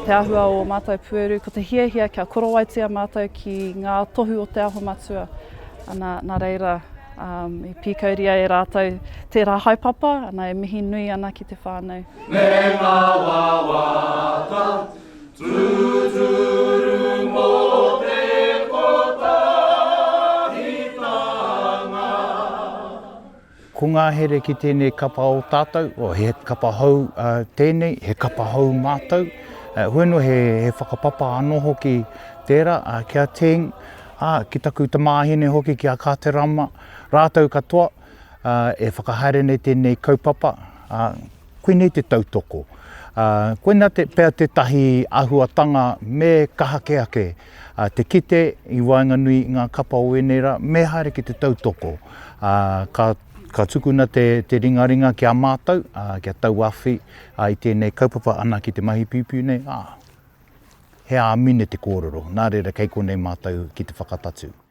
te ahua o mātou pueru, ko te hiahia kia korowaitia mātou ki ngā tohu o te aho matua. Ana, nā reira, i pīkauria e rātou tērā haupapa, ana e mihi nui ana ki te whānau. Me ngā wāwata, tūturu mō te kotahitanga. Ko ngā here ki tēnei kapa o tātou, o he kapa hau tēnei, he kapa hau mātou. Hueno he whakapapa anō hoki tērā, kia tēng, ki taku te māhine hoki ki a Kāterama, rātou katoa, e whakahaere nei tēnei kaupapa, koe nei te tautoko. Koe nā pēr te tahi ahuatanga me kahakeake, te kite i Wainganui ngā kapa o Enera, me haere ki te tautoko. Ka tukuna te ringaringa ki a mātou, ki a tauawhi, i tēnei kaupapa ana ki te mahi piupiu nei, he āmine te kōrero, nā reira kei konei mātou ki te whakatatu.